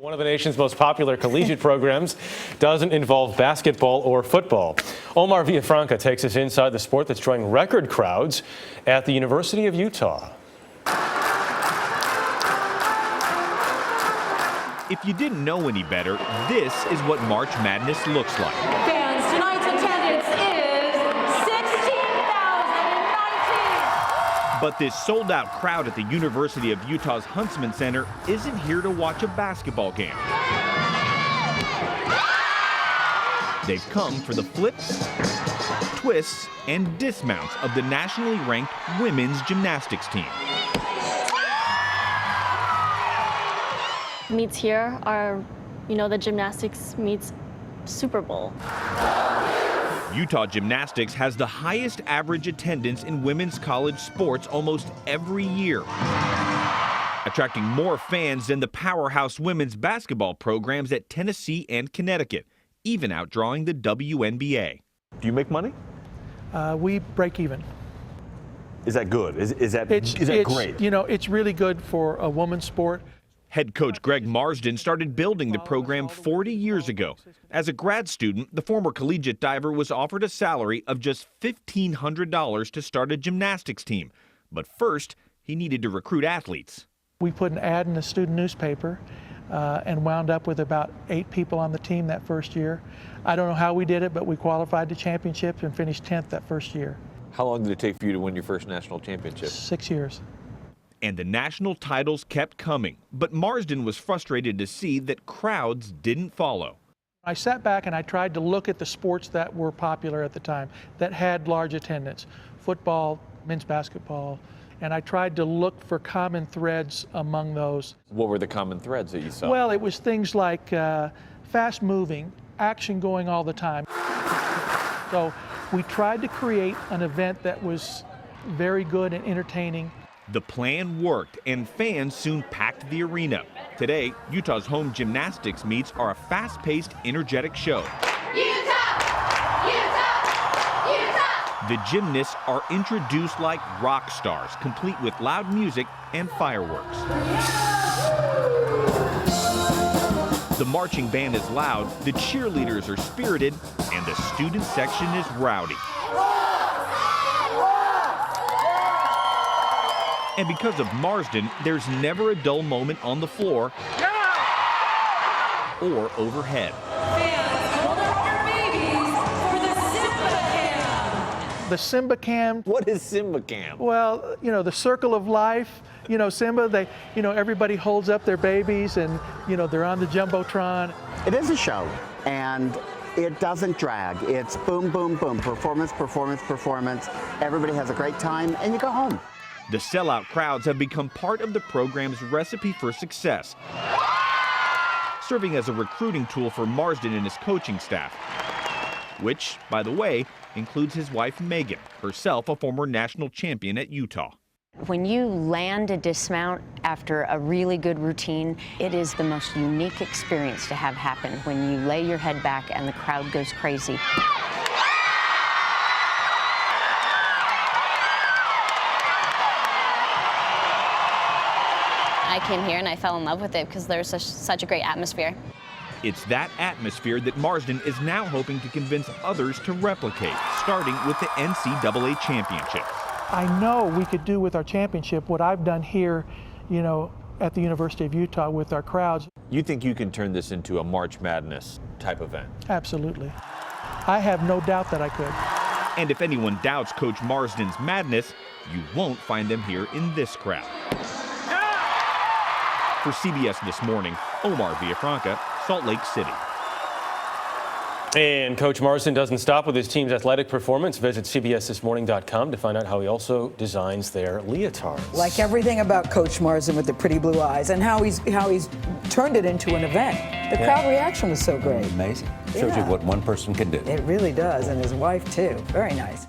One of the nation's most popular collegiate programs doesn't involve basketball or football. Omar Villafranca takes us inside the sport that's drawing record crowds at the University of Utah. If you didn't know any better, this is what March Madness looks like. Fans, tonight's attendance is 16,019. But this sold-out crowd at the University of Utah's Huntsman Center isn't here to watch a basketball game. They've come for the flips, twists, and dismounts of the nationally ranked women's gymnastics team. Meets here are, the gymnastics meets Super Bowl. Utah Gymnastics has the highest average attendance in women's college sports almost every year, attracting more fans than the powerhouse women's basketball programs at Tennessee and Connecticut, even outdrawing the WNBA. Do you make money? We break even. Is that good? Is that great? It's really good for a woman's sport. Head coach Greg Marsden started building the program 40 years ago. As a grad student, the former collegiate diver was offered a salary of just $1,500 to start a gymnastics team. But first, he needed to recruit athletes. We put an ad in the student newspaper and wound up with about 8 people on the team that first year. I don't know how we did it, but we qualified to championships and finished 10th that first year. How long did it take for you to win your first national championship? 6 years. And the national titles kept coming. But Marsden was frustrated to see that crowds didn't follow. I sat back and I tried to look at the sports that were popular at the time, that had large attendance. Football, men's basketball. And I tried to look for common threads among those. What were the common threads that you saw? Well, it was things like fast moving, action going all the time. So we tried to create an event that was very good and entertaining. The plan worked, and fans soon packed the arena. Today, Utah's home gymnastics meets are a fast-paced, energetic show. Utah! Utah! Utah! The gymnasts are introduced like rock stars, complete with loud music and fireworks. The marching band is loud, the cheerleaders are spirited, and the student section is rowdy. And because of Marsden, there's never a dull moment on the floor or overhead. Fans, hold up your babies for the Simba Cam. The Simba Cam. What is Simba Cam? Well, the circle of life. Simba, everybody holds up their babies and, they're on the Jumbotron. It is a show, and it doesn't drag. It's boom, boom, boom, performance, performance, performance. Everybody has a great time, and you go home. The sellout crowds have become part of the program's recipe for success, serving as a recruiting tool for Marsden and his coaching staff, which, by the way, includes his wife Megan, herself a former national champion at Utah. When you land a dismount after a really good routine, it is the most unique experience to have happen when you lay your head back and the crowd goes crazy. I came here and I fell in love with it because there's such a great atmosphere. It's that atmosphere that Marsden is now hoping to convince others to replicate, starting with the NCAA championships. I know we could do with our championship what I've done here, at the University of Utah with our crowds. You think you can turn this into a March Madness type event? Absolutely. I have no doubt that I could. And if anyone doubts Coach Marsden's madness, you won't find them here in this crowd. For CBS This Morning, Omar Villafranca, Salt Lake City. And Coach Marsden doesn't stop with his team's athletic performance. Visit CBSThisMorning.com to find out how he also designs their leotards. Like everything about Coach Marsden with the pretty blue eyes and how he's turned it into an event. The crowd reaction was so great. Amazing. Shows you what one person can do. It really does, and his wife too. Very nice.